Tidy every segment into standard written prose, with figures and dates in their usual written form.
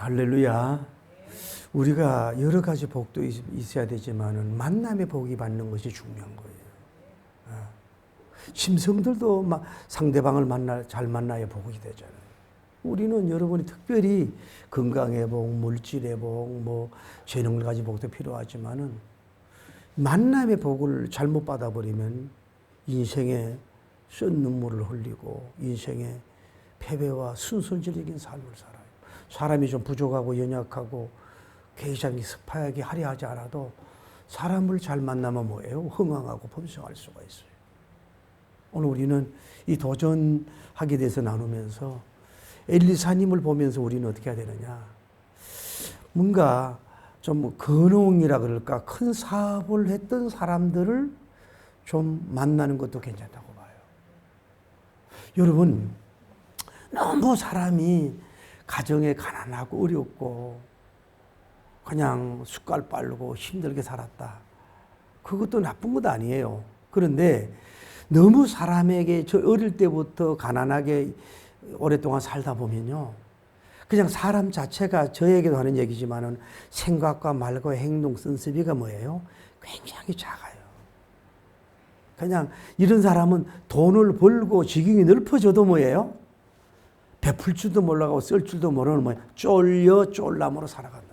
할렐루야. 우리가 여러 가지 복도 있어야 되지만은 만남의 복이 받는 것이 중요한 거예요. 심성들도 상대방을 잘 만나야 복이 되잖아요. 우리는 여러분이 특별히 건강의 복, 물질의 복, 재능을 가진 복도 필요하지만은 만남의 복을 잘못 받아버리면 인생에 쓴 눈물을 흘리고 인생의 패배와 순손질적인 삶을 살아요. 사람이 좀 부족하고 연약하고 굉장히 습하게 화려하지 않아도 사람을 잘 만나면 뭐예요? 흥황하고 번성할 수가 있어요. 오늘 우리는 이 도전하게 돼서 나누면서 엘리사님을 보면서 우리는 어떻게 해야 되느냐. 뭔가 좀 근홍이라 그럴까 큰 사업을 했던 사람들을 좀 만나는 것도 괜찮다고 봐요. 여러분, 너무 사람이 가정에 가난하고 어렵고 그냥 숟갈 빨고 힘들게 살았다. 그것도 나쁜 것 아니에요. 그런데 너무 사람에게 저 어릴 때부터 가난하게 오랫동안 살다 보면요. 그냥 사람 자체가 저에게도 하는 얘기지만은 생각과 말과 행동, 쓴쓰비가 뭐예요? 굉장히 작아요. 그냥 이런 사람은 돈을 벌고 지경이 넓어져도 뭐예요? 베풀 줄도 몰라가고 쓸 줄도 모르는 뭐예요? 쫄남으로 살아간다.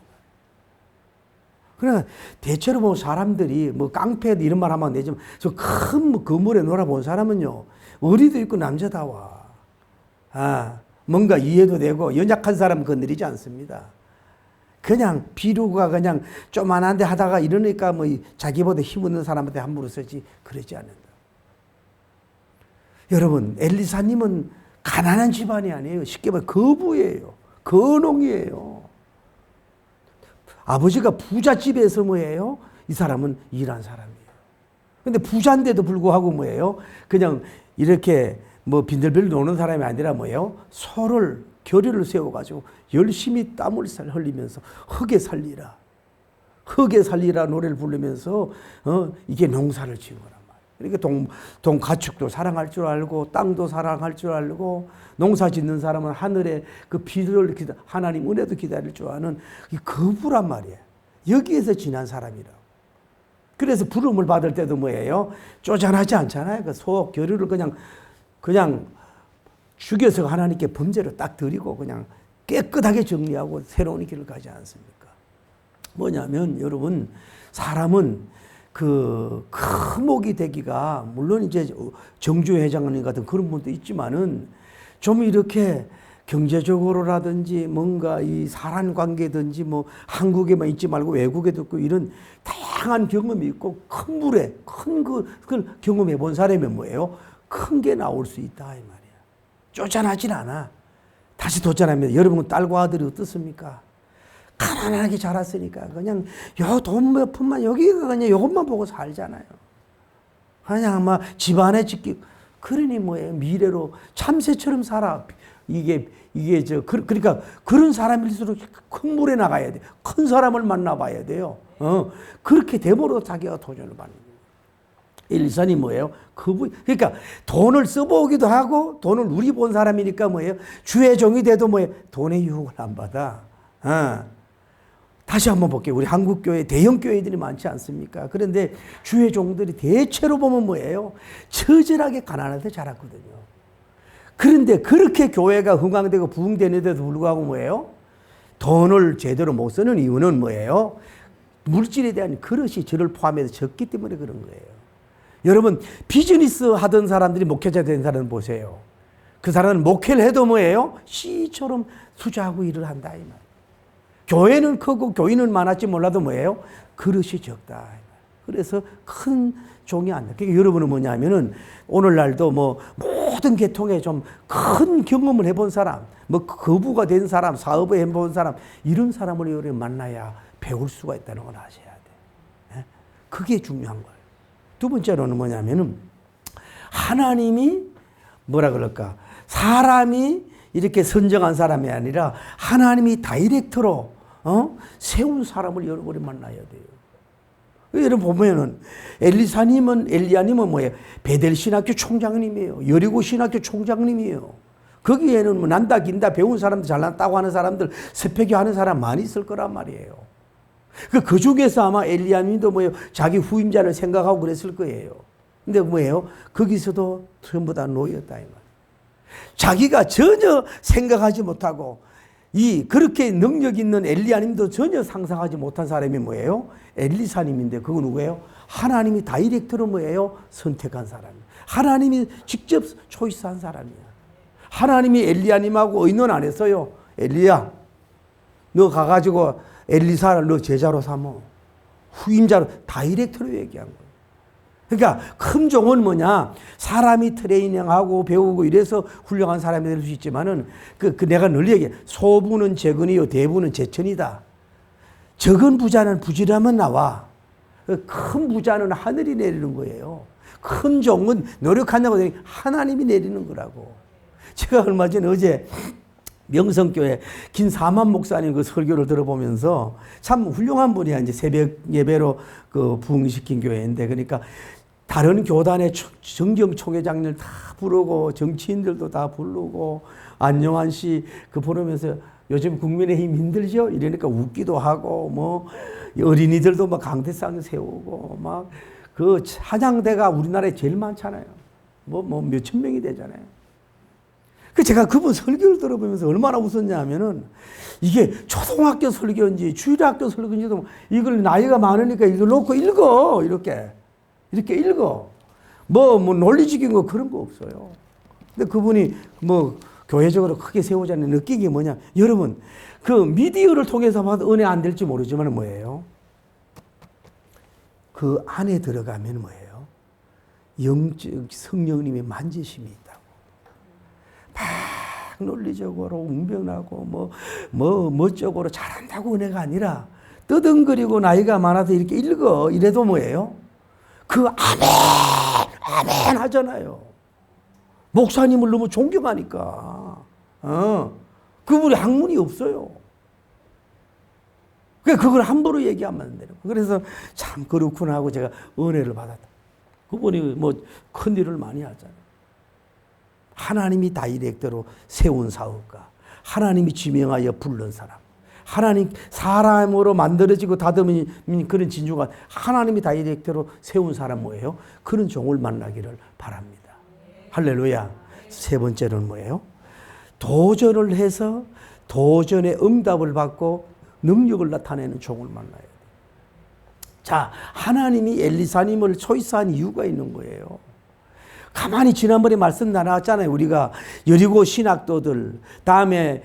그러니까 대체로 보면 사람들이 깡패 이런 말 하면 안 되지만 저 큰 건물에 놀아본 사람은요. 어리도 있고 남자다워. 뭔가 이해도 되고 연약한 사람은 건드리지 않습니다. 그냥 비루가 그냥 쪼만한데 하다가 이러니까 자기보다 힘없는 사람한테 함부로 쓰지 그러지 않는다. 여러분, 엘리사님은 가난한 집안이 아니에요. 쉽게 말해 거부예요. 건홍이에요. 아버지가 부잣집에서 뭐예요? 이 사람은 일한 사람이에요. 근데 부자인데도 불구하고 뭐예요? 그냥 이렇게 빈들빈들 노는 사람이 아니라 뭐예요? 소를 결의를 세워가지고 열심히 땀을 흘리면서 흙에 살리라 노래를 부르면서 이게 농사를 지은 거란 말이에요. 그러니까 동 가축도 사랑할 줄 알고 땅도 사랑할 줄 알고 농사 짓는 사람은 하늘의 그 비를 하나님 은혜도 기다릴 줄 아는 이 거부란 말이에요. 여기에서 지난 사람이라고. 그래서 부름을 받을 때도 뭐예요? 쪼잔하지 않잖아요. 그 소 결의를 그냥 죽여서 하나님께 범죄를 딱 드리고 그냥 깨끗하게 정리하고 새로운 길을 가지 않습니까? 뭐냐면 여러분, 사람은 그 크목이 되기가 물론 이제 정주 회장님 같은 그런 분도 있지만은 좀 이렇게 경제적으로라든지 뭔가 이 사람 관계든지 한국에만 있지 말고 외국에도 있고 이런 다양한 경험이 있고 큰 물에 그걸 경험해 본 사람이 뭐예요? 큰 게 나올 수 있다 이 말이야. 쪼잔하진 않아. 다시 도전하면 여러분 딸과 아들이 어떻습니까? 가난하게 자랐으니까 그냥 요 돈 몇 푼만 여기가 그냥 요것만 보고 살잖아요. 그냥 막 집안에 짓기 그러니 뭐예요? 미래로 참새처럼 살아. 그러니까 그런 사람일수록 큰 물에 나가야 돼. 큰 사람을 만나봐야 돼요. 그렇게 됨으로 자기가 도전을 받는 거예요. 엘리사니 뭐예요? 그러니까 돈을 써보기도 하고 돈을 누리본 사람이니까 뭐예요? 주의 종이 돼도 뭐예요? 돈의 유혹을 안 받아. 다시 한번 볼게요. 우리 한국교회 대형 교회들이 많지 않습니까? 그런데 주의 종들이 대체로 보면 뭐예요? 처절하게 가난한데 자랐거든요. 그런데 그렇게 교회가 흥황되고 부흥되는데도 불구하고 뭐예요? 돈을 제대로 못 쓰는 이유는 뭐예요? 물질에 대한 그릇이 저를 포함해서 적기 때문에 그런 거예요. 여러분, 비즈니스 하던 사람들이 목회자 된 사람을 보세요. 그 사람은 목회를 해도 뭐예요? 시처럼 투자하고 일을 한다 이 말. 교회는 크고 교인은 많았지 몰라도 뭐예요? 그릇이 적다. 그래서 큰 종이 안 돼. 그러니까 여러분은 뭐냐면은 오늘날도 모든 계통에 좀 큰 경험을 해본 사람, 거부가 된 사람, 사업을 해본 사람, 이런 사람을 여러분 만나야 배울 수가 있다는 걸 아셔야 돼. 그게 중요한 거예요. 두 번째로는 뭐냐면은 하나님이 뭐라 그럴까? 사람이 이렇게 선정한 사람이 아니라 하나님이 다이렉트로 세운 사람을 여러분이 만나야 돼요. 여러분 보면은 엘리야님은 뭐예요? 베델 신학교 총장님이에요. 여리고 신학교 총장님이에요. 거기에는 뭐 난다 긴다 배운 사람들 잘났다고 하는 사람들 스페교 하는 사람 많이 있을 거란 말이에요. 그 중에서 아마 엘리야님도 뭐예요? 자기 후임자를 생각하고 그랬을 거예요. 근데 뭐예요? 거기서도 전부 다 노예였다 이 말. 자기가 전혀 생각하지 못하고 그렇게 능력 있는 엘리야님도 전혀 상상하지 못한 사람이 뭐예요? 엘리사님인데 그거 누구예요? 하나님이 다이렉트로 뭐예요? 선택한 사람이에요. 하나님이 직접 초이스한 사람이야. 하나님이 엘리야님하고 의논 안 했어요. 엘리야, 너 가가지고 엘리사를 너 제자로 삼어. 후임자로 다이렉트로 얘기한 거예요. 그러니까 큰 종은 뭐냐? 사람이 트레이닝하고 배우고 이래서 훌륭한 사람이 될 수 있지만은 내가 늘 얘기해. 소부는 재근이요 대부는 제천이다. 적은 부자는 부지런하면 나와. 큰 부자는 하늘이 내리는 거예요. 큰 종은 노력한다고 하니 하나님이 내리는 거라고. 제가 얼마 전에 어제 명성교회 김사만 목사님 그 설교를 들어보면서 참 훌륭한 분이야. 이제 새벽 예배로 그 부흥시킨 교회인데 그러니까 다른 교단의 정경 총회장들 다 부르고 정치인들도 다 부르고 안영환 씨 그 부르면서 요즘 국민의힘 힘들죠? 이러니까 웃기도 하고 뭐 어린이들도 막 강대상 세우고 막 그 찬양대가 우리나라에 제일 많잖아요. 뭐 몇천 명이 되잖아요. 제가 그분 설교를 들어보면서 얼마나 웃었냐 하면은 이게 초등학교 설교인지 주일학교 설교인지도 이걸 나이가 많으니까 이걸 놓고 읽어. 이렇게 읽어. 뭐 논리적인 거 그런 거 없어요. 근데 그분이 뭐 교회적으로 크게 세우자는 느낀 게 뭐냐. 여러분, 그 미디어를 통해서 봐도 은혜 안 될지 모르지만 뭐예요? 그 안에 들어가면 뭐예요? 영적 성령님의 만지심이 있다고. 막 논리적으로 웅변하고 멋쩍으로 잘한다고 은혜가 아니라 뜨등거리고 나이가 많아서 이렇게 읽어. 이래도 뭐예요? 그 아멘 하잖아요. 목사님을 너무 존경하니까. 그분이 학문이 없어요. 그걸 함부로 얘기하면 안 돼요. 그래서 참 그렇구나 하고 제가 은혜를 받았다. 그분이 뭐 큰 일을 많이 하잖아요. 하나님이 다이렉트로 세운 사업가, 하나님이 지명하여 부른 사람, 하나님 사람으로 만들어지고 다듬은 그런 진주가 하나님이 다이렉트로 세운 사람 뭐예요? 그런 종을 만나기를 바랍니다. 할렐루야. 세 번째는 뭐예요? 도전을 해서 도전의 응답을 받고 능력을 나타내는 종을 만나야 돼요. 자, 하나님이 엘리사님을 초이스한 이유가 있는 거예요. 가만히 지난번에 말씀 나눴잖아요. 우리가 여리고 신학도들, 다음에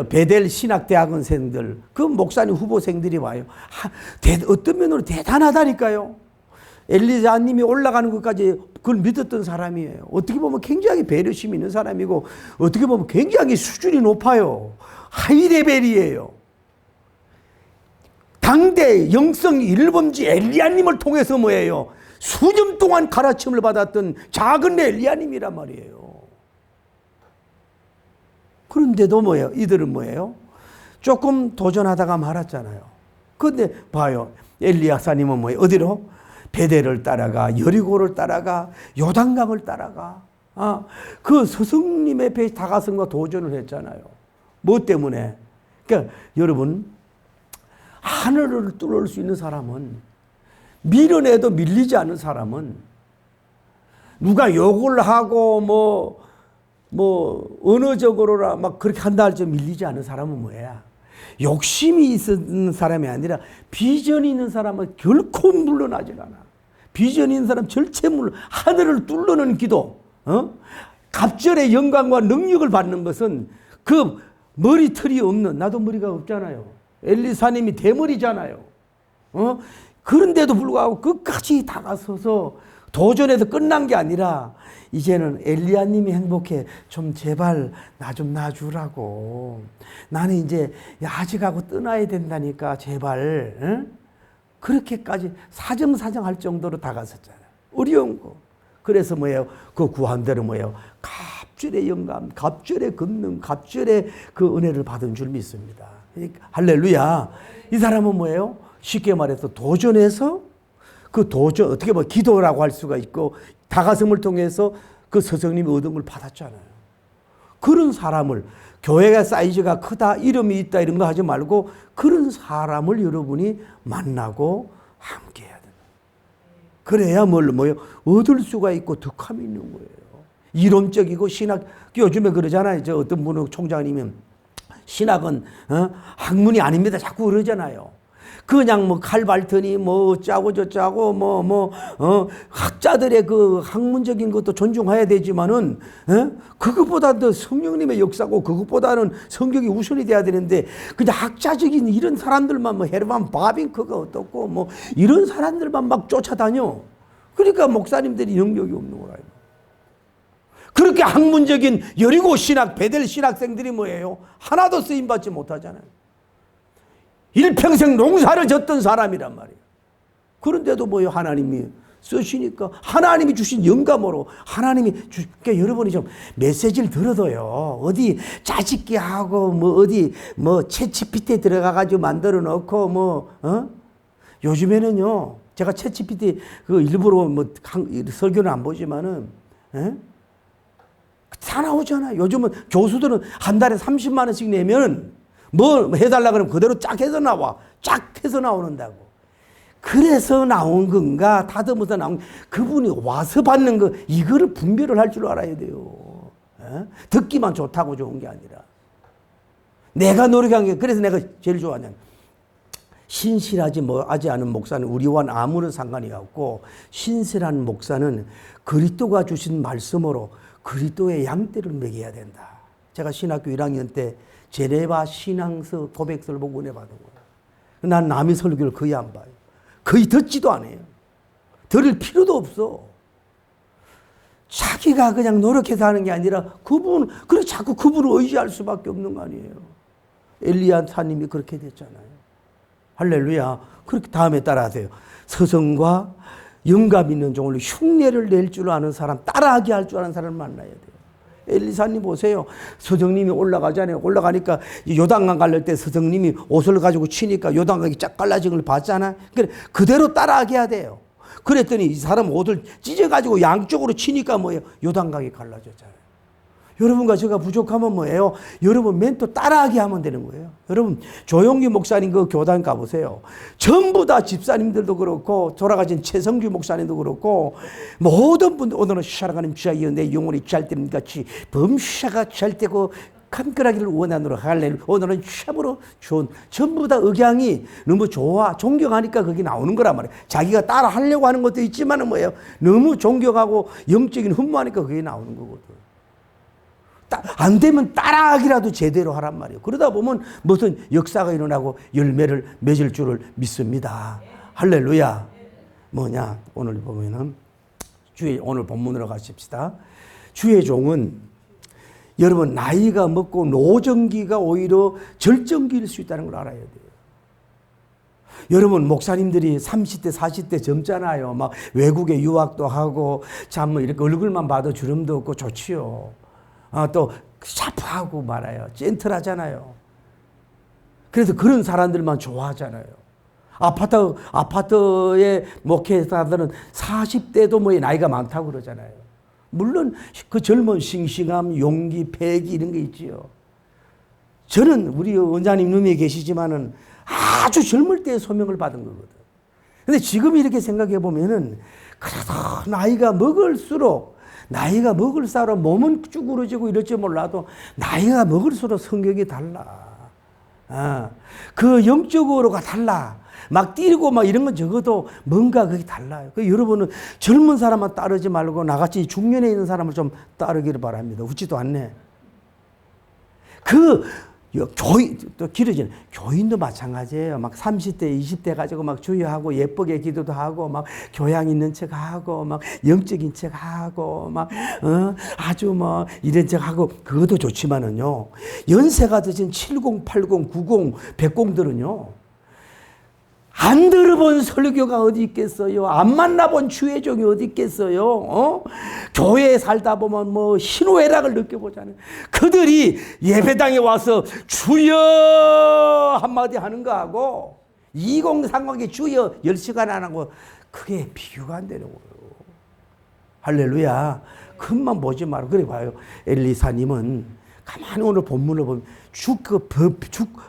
베델 신학대학원생들, 그 목사님 후보생들이 와요. 어떤 면으로 대단하다니까요. 엘리사님이 올라가는 것까지 그걸 믿었던 사람이에요. 어떻게 보면 굉장히 배려심 있는 사람이고, 어떻게 보면 굉장히 수준이 높아요. 하이레벨이에요. 당대 영성 일범지 엘리야님을 통해서 뭐예요? 수년 동안 가르침을 받았던 작은 엘리야님이란 말이에요. 그런데도 뭐예요? 이들은 뭐예요? 조금 도전하다가 말았잖아요. 그런데 봐요. 엘리야사님은 뭐예요? 어디로? 베델을 따라가, 여리고를 따라가, 요단강을 따라가. 그 스승님의 배에 다가선과 도전을 했잖아요. 뭐 때문에? 그러니까 여러분, 하늘을 뚫을 수 있는 사람은, 밀어내도 밀리지 않는 사람은, 누가 욕을 하고 언어적으로나 막 그렇게 한다 할지 밀리지 않는 사람은 뭐야? 욕심이 있는 사람이 아니라 비전이 있는 사람은 결코 물러나지 않아. 비전이 있는 사람 절대 하늘을 뚫는 기도, 갑절의 영광과 능력을 받는 것은 그 머리털이 없는, 나도 머리가 없잖아요. 엘리사님이 대머리잖아요. 그런데도 불구하고 끝까지 다가서서 도전해서 끝난 게 아니라 이제는 엘리야님이 행복해. 좀 제발 나 좀 놔주라고. 나는 이제 야직하고 떠나야 된다니까 제발. 응? 그렇게까지 사정사정할 정도로 다가섰잖아요. 어려운 거. 그래서 뭐예요? 그 구한대로 뭐예요? 갑절의 영감, 갑절의 권능, 갑절의 그 은혜를 받은 줄 믿습니다. 그러니까 할렐루야. 이 사람은 뭐예요? 쉽게 말해서 도전해서 그 도전, 어떻게 보면 기도라고 할 수가 있고, 다가섬을 통해서 그 스승님이 얻은 걸 받았잖아요. 그런 사람을, 교회가 사이즈가 크다, 이름이 있다 이런 거 하지 말고 그런 사람을 여러분이 만나고 함께 해야 된다. 그래야 뭐요? 얻을 수가 있고 득함이 있는 거예요. 이론적이고 신학, 요즘에 그러잖아요. 저 어떤 분은 총장님이 신학은 학문이 아닙니다. 자꾸 그러잖아요. 그냥 뭐 칼발트니 뭐 어쩌고 저쩌고 학자들의 그 학문적인 것도 존중해야 되지만은 그것보다 더 성령님의 역사고 그것보다는 성경이 우선이 돼야 되는데 그냥 학자적인 이런 사람들만 뭐 헤르만 바빙크가 어떻고 뭐 이런 사람들만 막 쫓아다녀. 그러니까 목사님들이 영역이 없는 거라요. 그렇게 학문적인 여리고 신학 베델 신학생들이 뭐예요? 하나도 쓰임 받지 못하잖아요. 일평생 농사를 졌던 사람이란 말이에요. 그런데도 뭐요? 하나님이 쓰시니까 하나님이 주신 영감으로 하나님이 그러니까 여러분이 좀 메시지를 들어도요. 어디 짜집기 하고 뭐 어디 뭐 챗GPT에 들어가가지고 만들어 놓고 요즘에는요. 제가 챗GPT 그 일부러 뭐 설교는 안 보지만은 다 나오잖아요. 요즘은 교수들은 한 달에 30만 원씩 내면 뭐 해달라 그러면 그대로 쫙 해서 나와. 쫙 해서 나오는다고. 그래서 나온 건가 다듬어서 나온 그분이 와서 받는 거 이거를 분별을 할 줄 알아야 돼요. 듣기만 좋다고 좋은 게 아니라 내가 노력한 게 그래서 내가 제일 좋아하는 신실하지 하지 않은 목사는 우리와는 아무런 상관이 없고 신실한 목사는 그리스도가 주신 말씀으로 그리스도의 양떼를 먹여야 된다. 제가 신학교 1학년 때 제네바 신앙서 고백서를 보고 은혜 받은 거예요. 난 남의 설교를 거의 안 봐요. 거의 듣지도 않아요. 들을 필요도 없어. 자기가 그냥 노력해서 하는 게 아니라 그래 자꾸 그분을 의지할 수밖에 없는 거 아니에요. 엘리야 사님이 그렇게 됐잖아요. 할렐루야. 그렇게 다음에 따라하세요. 서성과 영감 있는 종을 흉내를 낼 줄 아는 사람, 따라하게 할 줄 아는 사람을 만나야 돼요. 엘리사님 보세요. 서정님이 올라가잖아요. 올라가니까 요단강 갈릴 때 서정님이 옷을 가지고 치니까 요단강이 쫙 갈라진 걸 봤잖아요. 그대로 따라하게 해야 돼요. 그랬더니 이 사람 옷을 찢어가지고 양쪽으로 치니까 뭐예요? 요단강이 갈라졌잖아요. 여러분과 제가 부족하면 뭐예요? 여러분 멘토 따라하게 하면 되는 거예요. 여러분 조용기 목사님 그 교단 가보세요. 전부 다 집사님들도 그렇고 돌아가신 최성규 목사님도 그렇고 모든 분들 오늘은 샤라가님 주야여 내 영혼이 취할 때는 같이 범샤가 취할 때고 깜깜하기를 원한으로 할래. 오늘은 참으로 좋은 전부 다 억양이 너무 좋아 존경하니까 거기 나오는 거란 말이에요. 자기가 따라 하려고 하는 것도 있지만은 뭐예요? 너무 존경하고 영적인 흠모하니까 그게 나오는 거거든. 안 되면 따라하기라도 제대로 하란 말이에요. 그러다 보면 무슨 역사가 일어나고 열매를 맺을 줄을 믿습니다. 할렐루야. 뭐냐? 오늘 보면은 오늘 본문으로 가십시다. 주의 종은 여러분 나이가 먹고 노정기가 오히려 절정기일 수 있다는 걸 알아야 돼요. 여러분 목사님들이 30대 40대 젊잖아요. 막 외국에 유학도 하고 참 뭐 이렇게 얼굴만 봐도 주름도 없고 좋지요. 또 샤프하고 말아요. 젠틀하잖아요. 그래서 그런 사람들만 좋아하잖아요. 아파트에 목회자들은 40대도 뭐 나이가 많다고 그러잖아요. 물론 그 젊은 싱싱함, 용기, 패기 이런 게 있지요. 저는 우리 원장님 룸에 계시지만은 아주 젊을 때 소명을 받은 거거든. 근데 지금 이렇게 생각해 보면은 그래도 나이가 먹을수록 몸은 쭈그러지고 이럴지 몰라도 나이가 먹을수록 성격이 달라. 그 영적으로가 달라. 막 뛰고 막 이런 건 적어도 뭔가 그게 달라요. 여러분은 젊은 사람만 따르지 말고 나같이 중년에 있는 사람을 좀 따르기를 바랍니다. 웃지도 않네. 또 길어지는 교인도 마찬가지예요. 막 30대, 20대 가지고 막 주의하고 예쁘게 기도도 하고 막 교양 있는 척 하고 막 영적인 척 하고 막 아주 뭐 이런 척 하고 그것도 좋지만은요. 연세가 드신 70, 80, 90, 100공들은요. 안 들어본 설교가 어디 있겠어요? 안 만나본 주의 종이 어디 있겠어요? 교회에 살다 보면 뭐 희노애락을 느껴보잖아요. 그들이 예배당에 와서 주여 한마디 하는 거하고 2030에 주여 10시간 안 하고 그게 비교가 안 되는 거예요. 할렐루야. 큰만 보지 말고 그래 봐요. 엘리사님은 가만히 오늘 본문을 보면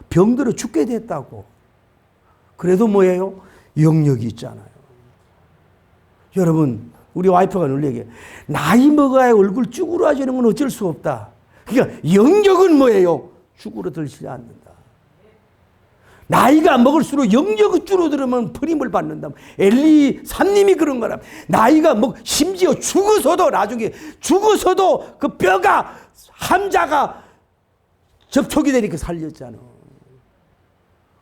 병들어 죽게 됐다고. 그래도 뭐예요? 영역이 있잖아요. 여러분, 우리 와이프가 늘 얘기해. 나이 먹어야 얼굴 쭈그러지는 건 어쩔 수 없다. 그러니까 영역은 뭐예요? 쭈그러들지 않는다. 나이가 먹을수록 영역이 줄어들면 버림을 받는다. 엘리사님이 그런 거라. 나이가 심지어 죽어서도 나중에 죽어서도 그 뼈가 함자가 접촉이 되니까 살렸잖아.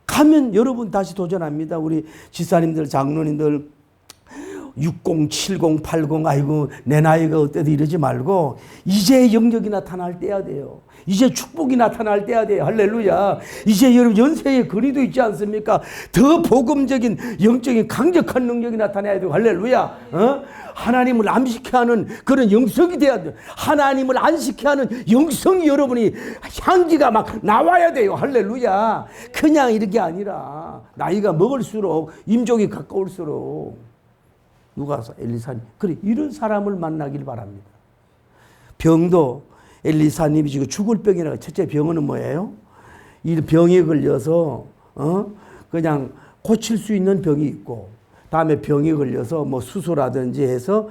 가면 여러분 다시 도전합니다. 우리 지사님들, 장로님들 60, 70, 80 아이고 내 나이가 어때도 이러지 말고 이제 영역이 나타날 때야 돼요. 이제 축복이 나타날 때야 돼요. 할렐루야. 이제 여러분 연세의 거리도 있지 않습니까? 더 복음적인 영적인 강력한 능력이 나타나야 돼요. 할렐루야. 하나님을 안식케 하는 그런 영성이 돼야 돼요. 하나님을 안식케 하는 영성이 여러분이 향기가 막 나와야 돼요. 할렐루야. 그냥 이렇게 아니라 나이가 먹을수록 임종이 가까울수록 누가 엘리사님 그래 이런 사람을 만나길 바랍니다. 병도 엘리사님이 지금 죽을 병이라고. 첫째 병은 뭐예요? 이 병에 걸려서 그냥 고칠 수 있는 병이 있고, 다음에 병에 걸려서 뭐 수술하든지 해서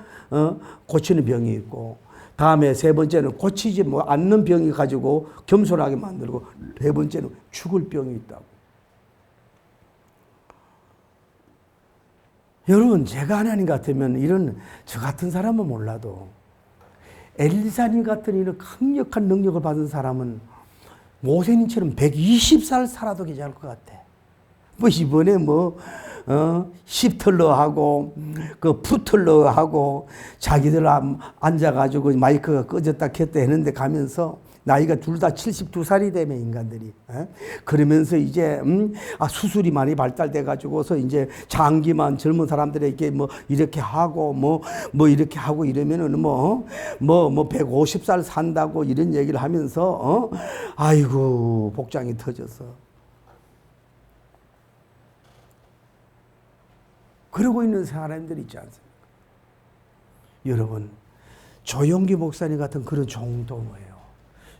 고치는 병이 있고, 다음에 세 번째는 고치지 않는 병이 가지고 겸손하게 만들고, 네 번째는 죽을 병이 있다고. 여러분, 제가 하나님 같으면 이런 저 같은 사람은 몰라도 엘리사님 같은 이런 강력한 능력을 받은 사람은 모세님처럼 120살 살아도 괜찮을 것 같아. 이번에 십털러 하고 푸털러 하고 자기들 앉아가지고 마이크가 꺼졌다 켰다 했는데 가면서 나이가 둘 다 72살이 되면 인간들이 그러면서 이제 수술이 많이 발달돼 가지고서 이제 장기만 젊은 사람들에게 이렇게 하고 이렇게 하고 이러면은 150살 산다고 이런 얘기를 하면서 아이고 복장이 터져서 그러고 있는 사람들이 있지 않습니까? 여러분, 조용기 목사님 같은 그런 종도 뭐예요?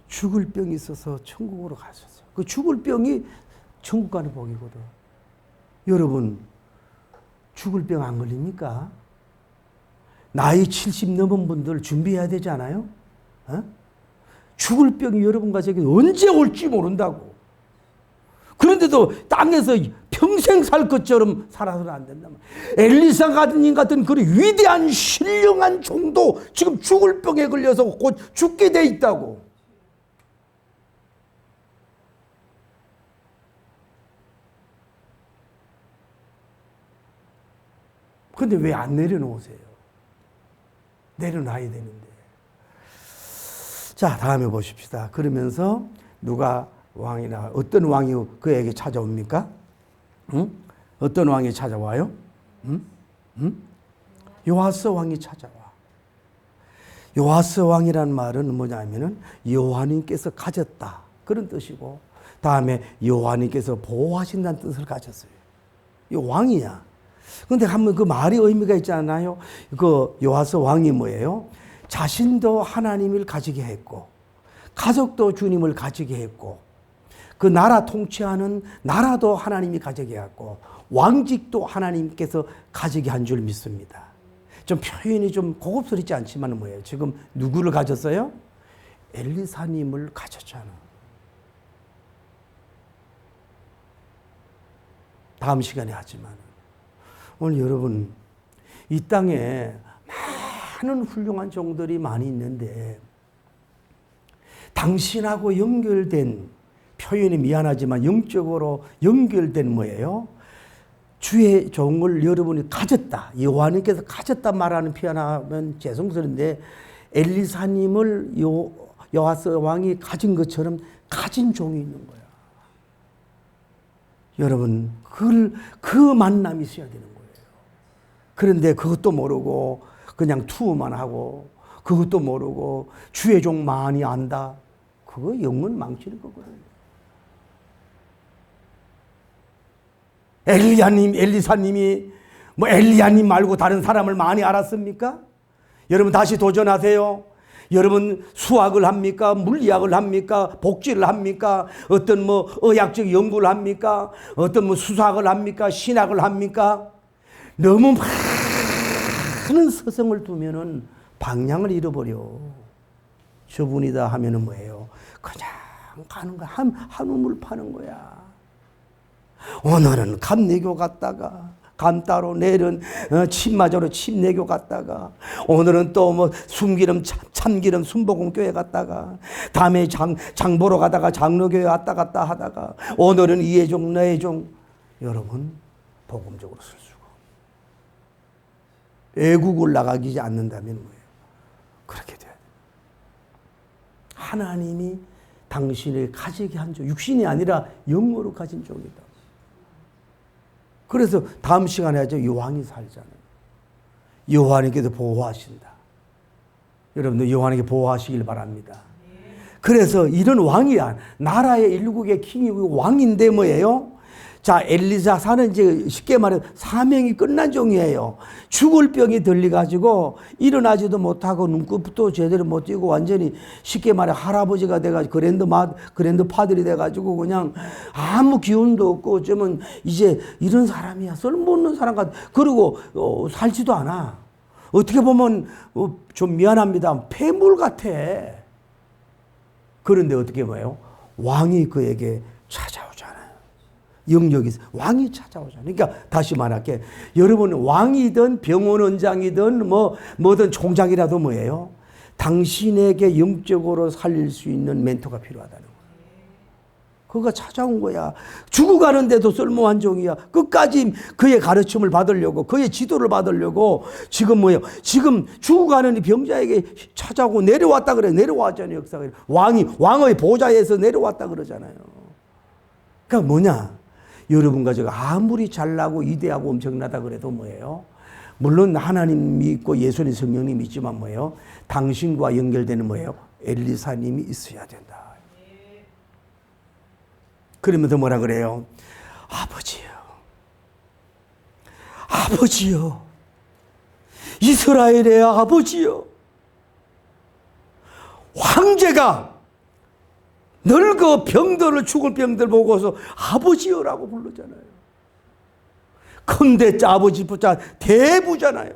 죽을 병이 있어서 천국으로 가셨어요. 그 죽을 병이 천국 가는 복이거든. 여러분, 죽을 병 안 걸립니까? 나이 70 넘은 분들 준비해야 되지 않아요? 죽을 병이 여러분과 저에게 언제 올지 모른다고. 그런데도 땅에서 평생 살 것처럼 살아서는 안 된다. 엘리사 같은 그런 위대한 신령한 종도 지금 죽을 병에 걸려서 곧 죽게 돼 있다고. 근데 왜 안 내려놓으세요? 내려놔야 되는데. 자, 다음에 보십시다. 그러면서 누가 왕이나 어떤 왕이 그에게 찾아옵니까? 어떤 왕이 찾아와요? 요아스 왕이 찾아와. 요아스 왕이란 말은 뭐냐면은 여호와님께서 가졌다 그런 뜻이고, 다음에 여호와님께서 보호하신다는 뜻을 가졌어요. 이 왕이야. 그런데 한번 그 말이 의미가 있지 않나요? 그 요아스 왕이 뭐예요? 자신도 하나님을 가지게 했고, 가족도 주님을 가지게 했고, 그 나라 통치하는 나라도 하나님이 가지게 했고, 왕직도 하나님께서 가지게 한 줄 믿습니다. 좀 표현이 좀 고급스럽지 않지만 뭐예요? 지금 누구를 가졌어요? 엘리사님을 가졌잖아. 다음 시간에 하지만 오늘 여러분, 이 땅에 많은 훌륭한 종들이 많이 있는데 당신하고 연결된, 표현이 미안하지만 영적으로 연결된 뭐예요? 주의 종을 여러분이 가졌다. 여호와님께서 가졌다 말하는 표현하면 죄송스러운데 엘리사님을 요아스 왕이 가진 것처럼 가진 종이 있는 거야. 여러분, 그 만남이 있어야 되는 거예요. 그런데 그것도 모르고 그냥 투어만 하고, 그것도 모르고 주의 종 많이 안다. 그거 영혼 망치는 거거든요. 엘리사님이 엘리야님 말고 다른 사람을 많이 알았습니까? 여러분 다시 도전하세요. 여러분 수학을 합니까? 물리학을 합니까? 복지를 합니까? 어떤 뭐 의학적 연구를 합니까? 어떤 뭐 수사학을 합니까? 신학을 합니까? 너무 많은 서성을 두면은 방향을 잃어버려. 저분이다 하면은 뭐예요? 그냥 가는 거야. 한 우물 파는 거야. 오늘은 감내교 갔다가 감따로, 내일은 침마저로 침내교 갔다가, 오늘은 또 뭐 숨기름 참기름 순복음교회 갔다가, 다음에 장 보러 가다가 장로교회 왔다 갔다 하다가, 오늘은 이해종 너해종. 여러분 복음적으로 쓸 수가. 애국을 나가지 않는다면 뭐예요? 그렇게 돼야 돼. 하나님이 당신을 가지게 한 종, 육신이 아니라 영으로 가진 종이다. 그래서 다음 시간에 하죠. 요한이 살잖아요. 요한에게도 보호하신다. 여러분들 요한에게 보호하시길 바랍니다. 그래서 이런 왕이야. 나라의 일국의 킹이고 왕인데 뭐예요? 자, 엘리사사는 이제 쉽게 말해 사명이 끝난 종이에요. 죽을 병이 들려가지고 일어나지도 못하고 눈곱도 제대로 못 띄고 완전히 쉽게 말해 할아버지가 돼가지고 그랜드 파들이 돼가지고 그냥 아무 기운도 없고 어쩌면 이제 이런 사람이야. 쓸모없는 사람 같아. 그리고 살지도 않아. 어떻게 보면 좀 미안합니다. 폐물 같아. 그런데 어떻게 봐요? 왕이 그에게 찾아오잖아요. 영역이 왕이 찾아오잖아요. 그러니까 다시 말할게. 여러분 왕이든 병원원장이든 뭐든 총장이라도 뭐예요? 당신에게 영적으로 살릴 수 있는 멘토가 필요하다는 거예요. 그가 찾아온 거야. 죽어가는데도 쓸모한 종이야. 끝까지 그의 가르침을 받으려고, 그의 지도를 받으려고 지금 뭐예요? 지금 죽어가는 병자에게 찾아오고 내려왔다 그래. 내려왔잖아요. 역사가. 왕의 보좌에서 내려왔다 그러잖아요. 그러니까 뭐냐? 여러분과 제가 아무리 잘나고 이대하고 엄청나다 그래도 뭐예요? 물론 하나님 믿고 예수님 성령님 믿지만 뭐예요? 당신과 연결되는 뭐예요? 엘리사님이 있어야 된다. 그러면서 뭐라 그래요? 아버지요. 아버지요. 이스라엘의 아버지요. 황제가 늙어 병들을 죽을 병들 보고서 아버지여라고 부르잖아요. 큰대자 아버지부자 대부잖아요.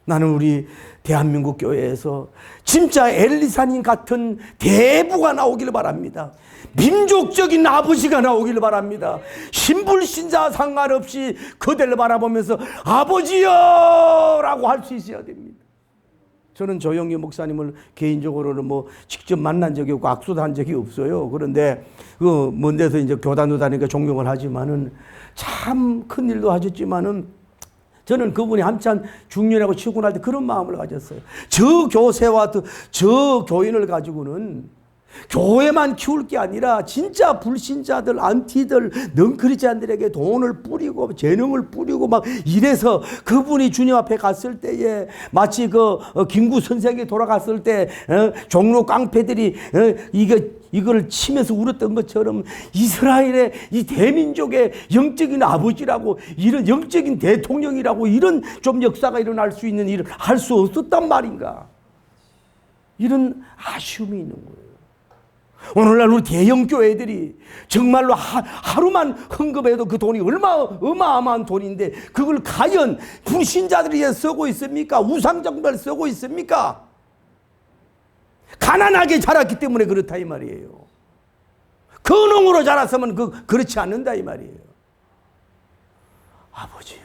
나는 우리 대한민국 교회에서 진짜 엘리사님 같은 대부가 나오기를 바랍니다. 민족적인 아버지가 나오기를 바랍니다. 신불신자 상관없이 그대를 바라보면서 아버지여라고 할 수 있어야 됩니다. 저는 조영기 목사님을 개인적으로는 뭐 직접 만난 적이 없고 악수도 한 적이 없어요. 그런데 그 먼 데서 이제 교단도 다니까 존경을 하지만은 참 큰 일도 하셨지만은 저는 그분이 한참 중년하고 치고 날 때 그런 마음을 가졌어요. 저 교세와 저 교인을 가지고는 교회만 키울 게 아니라 진짜 불신자들, 안티들, 넌크리스찬들에게 돈을 뿌리고 재능을 뿌리고 막 이래서 그분이 주님 앞에 갔을 때에 마치 그 김구 선생이 돌아갔을 때 종로 깡패들이 이걸 치면서 울었던 것처럼 이스라엘의 이 대민족의 영적인 아버지라고, 이런 영적인 대통령이라고, 이런 좀 역사가 일어날 수 있는 일을 할 수 없었단 말인가. 이런 아쉬움이 있는 거예요. 오늘날 우리 대형 교회들이 정말로 하루만 헌금해도 그 돈이 어마어마한 돈인데 그걸 과연 불신자들이 쓰고 있습니까? 우상정발 쓰고 있습니까? 가난하게 자랐기 때문에 그렇다 이 말이에요. 근홍으로 자랐으면 그렇지 않는다 이 말이에요. 아버지요.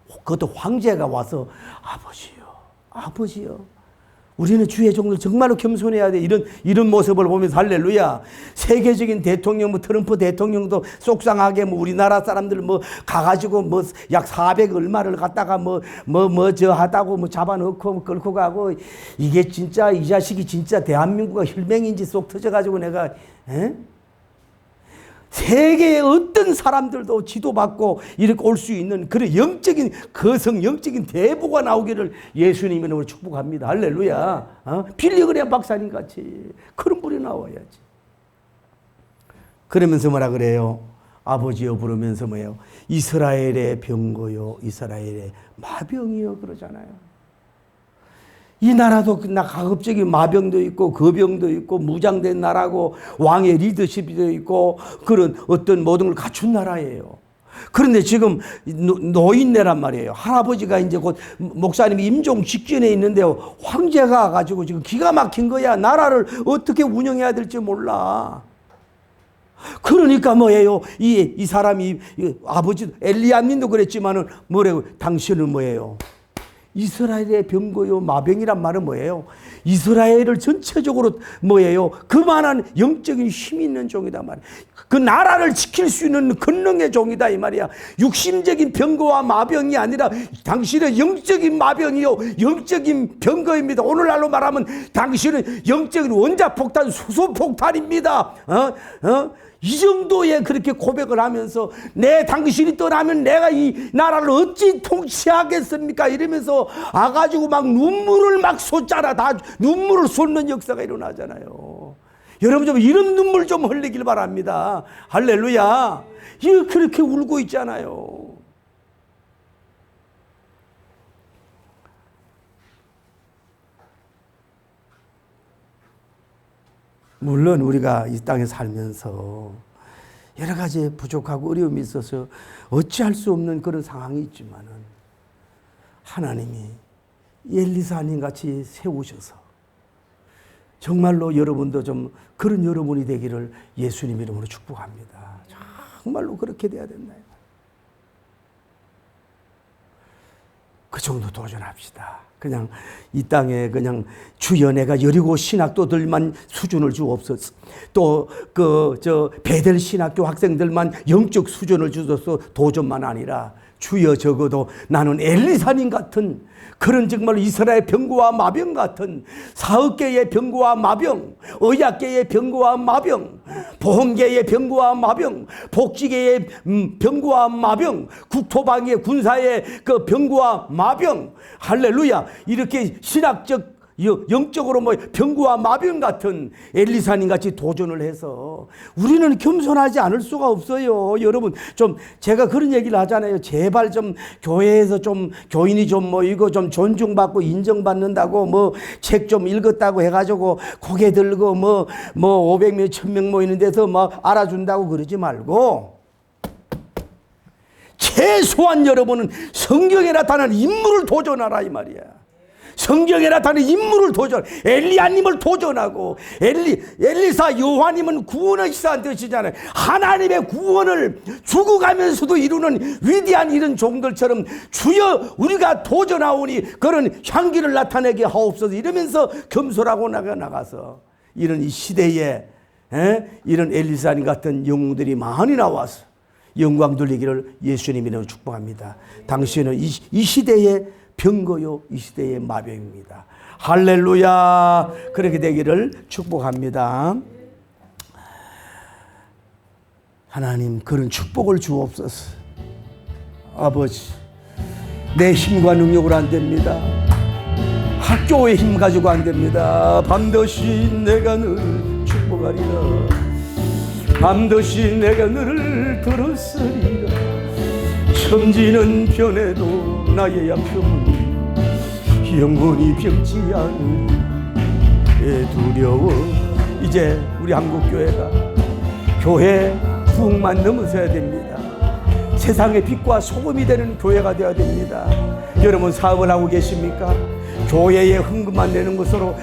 그것도 황제가 와서 아버지요. 우리는 주의 종들 정말로 겸손해야 돼. 이런 모습을 보면서 할렐루야. 세계적인 대통령, 트럼프 대통령도 속상하게 우리나라 사람들 가가지고 약 400 얼마를 갖다가 저 하다고 잡아넣고 끌고 가고, 이게 진짜 이 자식이 진짜 대한민국가 혈맹인지 쏙 터져가지고 내가, 세계의 어떤 사람들도 지도받고 이렇게 올 수 있는 그런 영적인 거성, 영적인 대부가 나오기를 예수님 이름으로 축복합니다. 할렐루야. 빌리그레 박사님 같이 그런 분이 나와야지. 그러면서 뭐라 그래요? 아버지여 부르면서 뭐예요? 이스라엘의 병거요, 이스라엘의 마병이요 그러잖아요. 이 나라도 가급적인 마병도 있고 거병도 있고 무장된 나라고 왕의 리더십도 있고 그런 어떤 모든 걸 갖춘 나라예요. 그런데 지금 노인네란 말이에요. 할아버지가 이제 곧 목사님이 임종 직전에 있는데요. 황제가 와가지고 지금 기가 막힌 거야. 나라를 어떻게 운영해야 될지 몰라. 그러니까 뭐예요? 이 사람이 아버지 엘리야님도 그랬지만은 뭐래요? 당신은 뭐예요? 이스라엘의 병거요 마병이란 말은 뭐예요? 이스라엘을 전체적으로 뭐예요? 그만한 영적인 힘이 있는 종이다 말이야. 그 나라를 지킬 수 있는 권능의 종이다 이 말이야. 육신적인 병거와 마병이 아니라 당신은 영적인 마병이요 영적인 병거입니다. 오늘날로 말하면 당신은 영적인 원자폭탄 수소폭탄입니다. 이 정도의 그렇게 고백을 하면서 당신이 떠나면 내가 이 나라를 어찌 통치하겠습니까? 이러면서 와가지고 막 눈물을 막 쏟잖아. 다 눈물을 쏟는 역사가 일어나잖아요. 여러분 좀 이런 눈물 좀 흘리길 바랍니다. 할렐루야. 이거 그렇게 울고 있잖아요. 물론 우리가 이 땅에 살면서 여러 가지 부족하고 어려움이 있어서 어찌할 수 없는 그런 상황이 있지만은 하나님이 엘리사님 같이 세우셔서 정말로 여러분도 좀 그런 여러분이 되기를 예수님 이름으로 축복합니다. 정말로 그렇게 돼야 된다. 그 정도 도전합시다. 그냥 이 땅에 그냥 주여 내가 여리고 신학도들만 수준을 주옵소서. 또 베델 신학교 학생들만 영적 수준을 주소서. 도전만 아니라 주여 적어도 나는 엘리사님 같은 그런 정말 이스라엘 병거와 마병 같은 사업계의 병거와 마병, 의학계의 병거와 마병, 보험계의 병거와 마병, 복지계의 병거와 마병, 국토방의 군사의 그 병거와 마병, 할렐루야. 이렇게 신학적 영적으로 병거와 마병 같은 엘리사님 같이 도전을 해서 우리는 겸손하지 않을 수가 없어요. 여러분 좀 제가 그런 얘기를 하잖아요. 제발 좀 교회에서 좀 교인이 좀 이거 좀 존중받고 인정받는다고 책 좀 읽었다고 해가지고 고개 들고 500명 1000명 모이는 데서 알아준다고 그러지 말고 최소한 여러분은 성경에 나타난 인물을 도전하라 이 말이야. 성경에 나타나는 인물을 엘리야님을 도전하고 엘리사 요한님은 구원의 시사한 뜻이잖아요. 하나님의 구원을 죽어가면서도 이루는 위대한 이런 종들처럼 주여 우리가 도전하오니 그런 향기를 나타내게 하옵소서 이러면서 겸손하고 나가서 이런 이 시대에 이런 엘리사님 같은 영웅들이 많이 나와서 영광 돌리기를 예수님 이름으로 축복합니다. 당신은 이 시대의 병거요 이 시대의 마병입니다. 할렐루야. 그렇게 되기를 축복합니다. 하나님 그런 축복을 주옵소서. 아버지 내 힘과 능력으로 안 됩니다. 학교의 힘 가지고 안 됩니다. 반드시 내가 너를 축복하리라. 반드시 내가 너를 들었으리라. 천지는 변해도 나의 약점은 영원히 병지 않으니 두려워. 이제 우리 한국교회가 교회 부흥만 넘어서야 됩니다. 세상의 빛과 소금이 되는 교회가 되어야 됩니다. 여러분 사업을 하고 계십니까? 교회에 헌금만 내는 것으로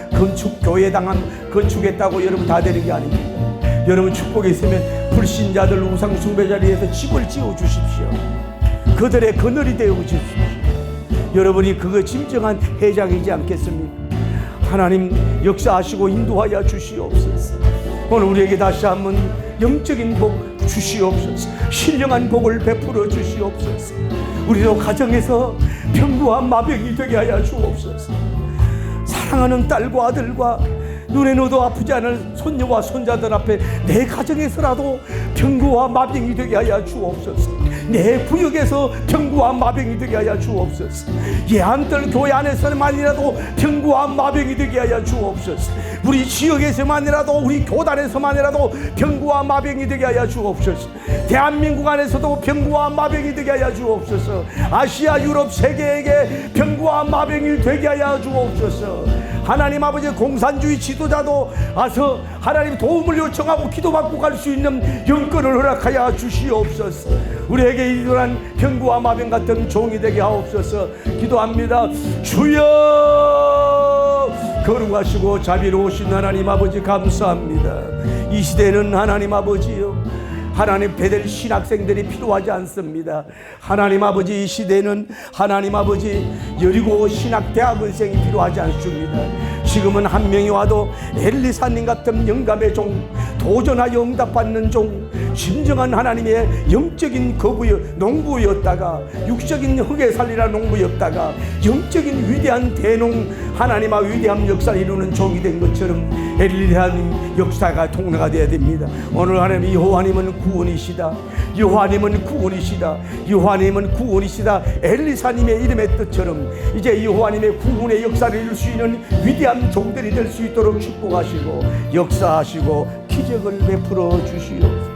교회당한 건축했다고 여러분 다 되는 게 아닙니다. 여러분 축복이 있으면 불신자들 우상 숭배 자리에서 집을 지어 주십시오. 그들의 그늘이 되어 주십시오. 여러분이 그거 진정한 회장이지 않겠습니까? 하나님 역사하시고 인도하여 주시옵소서. 오늘 우리에게 다시 한번 영적인 복 주시옵소서. 신령한 복을 베풀어 주시옵소서. 우리도 가정에서 병거와 마병이 되게 하여 주옵소서. 사랑하는 딸과 아들과 눈에 넣어도 아프지 않을 손녀와 손자들 앞에 내 가정에서라도 병거와 마병이 되게 하여 주옵소서. 내 구역에서 병구와 마병이 되게 하여 주옵소서. 예한들 교회 안에서만이라도 병구와 마병이 되게 하여 주옵소서. 우리 지역에서만이라도, 우리 교단에서만이라도 병구와 마병이 되게 하여 주옵소서. 대한민국 안에서도 병구와 마병이 되게 하여 주옵소서. 아시아, 유럽, 세계에게 병구와 마병이 되게 하여 주옵소서. 하나님 아버지, 공산주의 지도자도 와서 하나님 도움을 요청하고 기도받고 갈 수 있는 영권을 허락하여 주시옵소서. 우리에게 이러한 병구와 마병 같은 종이 되게 하옵소서. 기도합니다. 주여, 거룩하시고 자비로우신 하나님 아버지, 감사합니다. 이 시대는 하나님 아버지요, 하나님 배될 신학생들이 필요하지 않습니다. 하나님 아버지, 이 시대는 하나님 아버지 여리고 신학대학원생이 필요하지 않습니다. 지금은 한 명이 와도 엘리사님 같은 영감의 종, 도전하여 응답받는 종, 진정한 하나님의 영적인 농부였다가 육적인 흙에 살리라 농부였다가 영적인 위대한 대농, 하나님과 위대한 역사를 이루는 종이 된 것처럼 엘리사님 역사가 통로가 되어야 됩니다. 오늘 하나님, 여호와님은 구원이시다. 여호와님은 구원이시다. 여호와님은 구원이시다. 엘리사님의 이름의 뜻처럼 이제 여호와님의 구원의 역사를 이룰 수 있는 위대한 종들이 될 수 있도록 축복하시고 역사하시고 기적을 베풀어 주시옵소서.